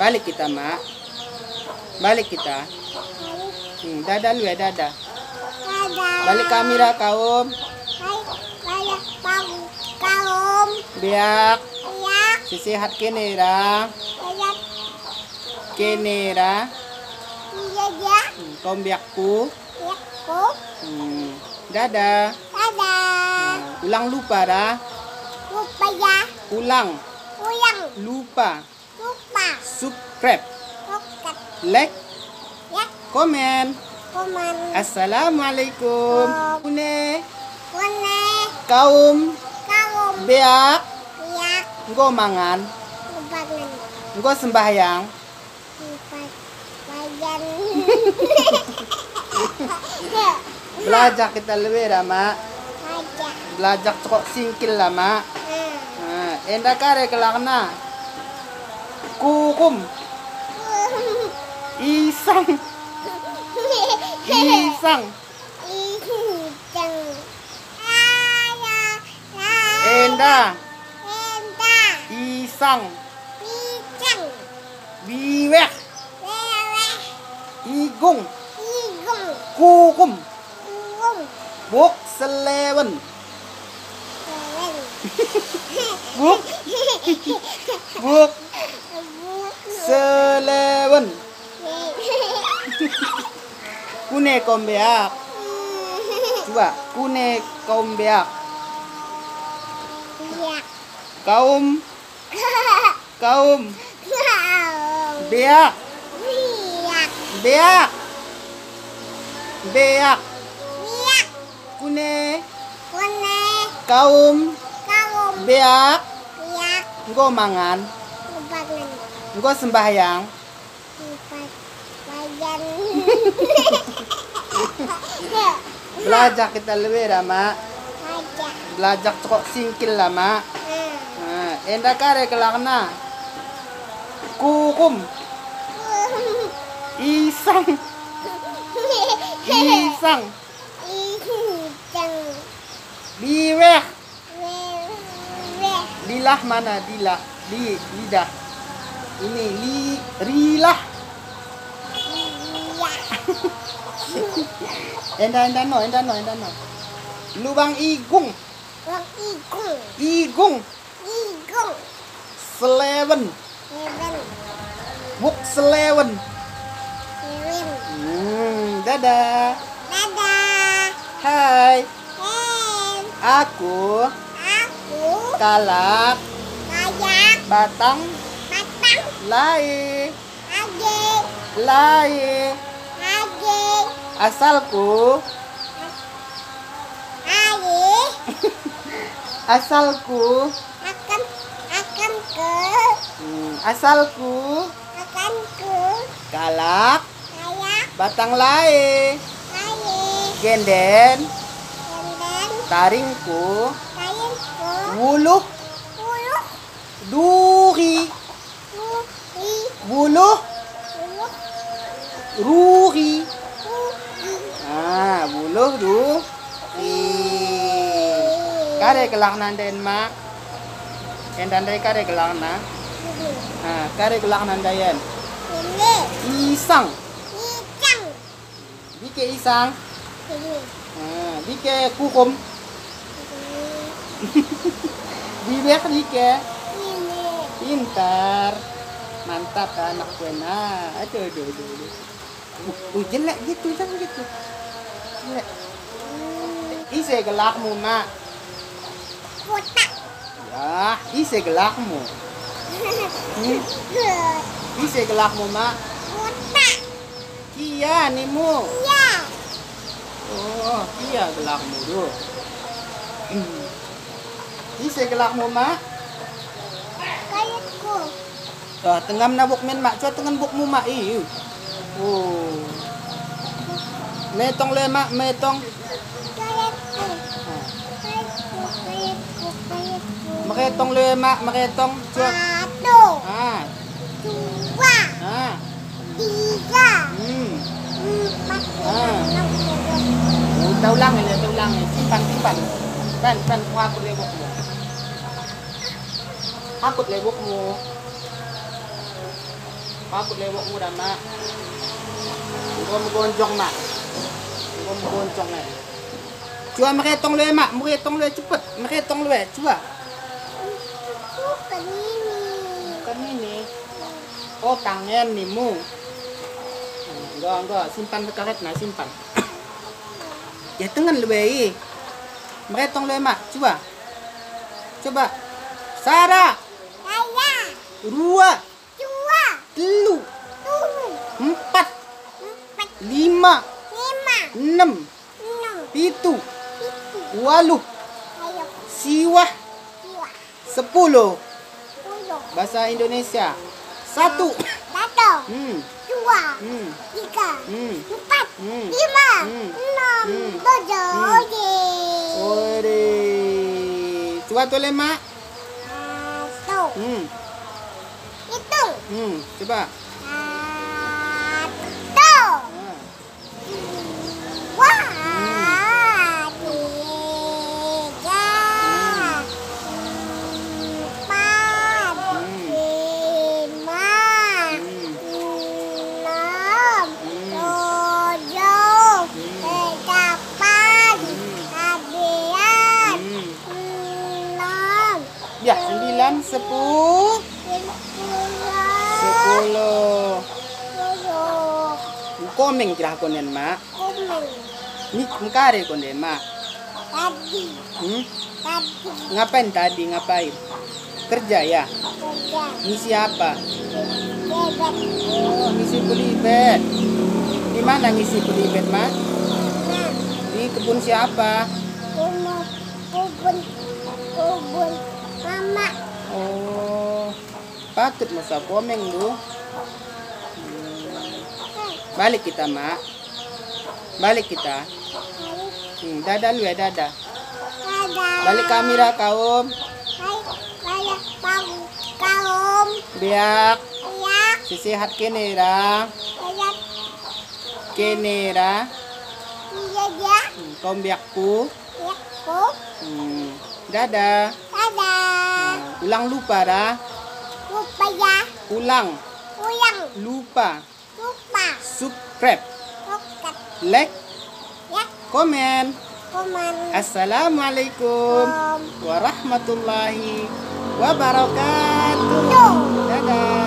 Balik kita, Mak. Balik kita. Dadah lu ya, dadah. Balik kamera, kaum. Balik kaum. Biak. Biak. Sisihat kini, ra. Balik. Kini, ra. Iya, ya. Kaum biakku. Biakku. Dadah. Dadah. Ulang lupa, ra. Lupa ya. Ulang. Ulang. Lupa. Lupa. Subscribe. Bukan. Like. Ya. Komen. Kuman. Assalamualaikum. Oh. Kune. Kune. Kaum. Kaum. Biak. Biak. Engko mangan. Kubangan. Engko sembahyang. Bayan. Belajar kita lebih lah, Mak. Aja. Belajar cokok singkil lah, Mak. Enda kare kelakna. Kukum. Isang. Isang. Enda. Isang. Biwek. Igung. Kukum. Buk selewen. Buk. Buk selewen. Kune kaum beak. Coba kune kaum beak. Kaum beak. Beak. Beak. Kune kaum beak. Engko mangan. Engko sembahyang. Belajar kita lebih lah, Mak. Belajar cokok singkil lah, Mak. Enda kare kelakna. Kukum. Isang. Isang. Biwek. Dilah mana? Dilah. Lidah. Ini rilah. Enda no. Lubang igung. Igung. Selewen. Buk selewen. Dadah. Hai. Aku kalak batang lai. Asalku kalak batang lai. Genden taringku wuluh duri wuluh ruri. Buluh duri. Kare kelakna den, Mak. Endandai kare kelakna. Kare kelakna dayan. Isang. Bike isang. Bike kukum. Bibek dike. Pintar. Mantap anak gue. Aduh. Jelek gitu, jangan gitu. Jelek. Ise gelakmu, Mak. Ya, ise gelakmu. Ise gelakmu, Mak. Kia nimu. Oh, kia gelakmu do. Ise gelakmu, Mak. Tengam na buk men, Mak. Coba tengan bukmu, Mak. Oh. Metong le, Mak, metong. Maketong le, Mak, maketong. Coba. 1, 2, 3, 4. Daw lang ini, simpan. Pan, hakut lebokmu. Hakut lebokmu. Pakut lewok mo dah, Mak. Gua menggoncong, Mak. Gua menggoncong, Mak. Coba meretong lu, Mak. Meretong lu cepet. Meretong lu, coba. Bukan ini. Bukan ini. Oh, tangan nih, Mu. Enggak. Simpan ke karet, nah, simpan. Ya, tengen lu, bayi. Meretong lu, Mak. Coba. Coba. Sarah. Saya. Dua. Dua. Telu. Tujuh. Empat. Empat. Lima. Lima. Enam. Enam. Pitu. Itu. Waluh. Ayo. Siwah. Dua. 10. Tujuh. Bahasa Indonesia. 1. Satu. Dua. Tiga. Empat. 5. Hmm. 6. 7. Oke. Ore. Coba tuh, Mak. Satu. Hitung. Coba. Satu. Nah. Dua. Tiga. Empat. Lima. Enam. Tujuh. Delapan. Sembilan. Enam. Ya, 9, 10. 10. Komeng kira konen, Mak. Ni mengkare konen, Mak. Tadi. Ngapain tadi? Ngapain? Kerja ya? Kerja. Ngisi apa? Bebek. Oh, ngisi pelibet. Di mana ngisi pelibet, Mak? Nah. Di kebun siapa? Kebun mama. Oh, patut masa komeng lu. Balik kita, Mak. Balik kita. Dadah lu ya, dadah. Dadah. Balik kamera kaum. Balik kaum. Biak. Ya. Sehat kenera. Balik. Kenera. Iya ya. Kaum biakku. Ya ku. Dadah. Dadah. Ulang lupa dah. Lupa ya. Ulang. Lupa. Lupa. Subscribe. Lukat. Like. Ya. Komen. Kuman. Assalamualaikum warahmatullahi wabarakatuh. Tuh. Dadah.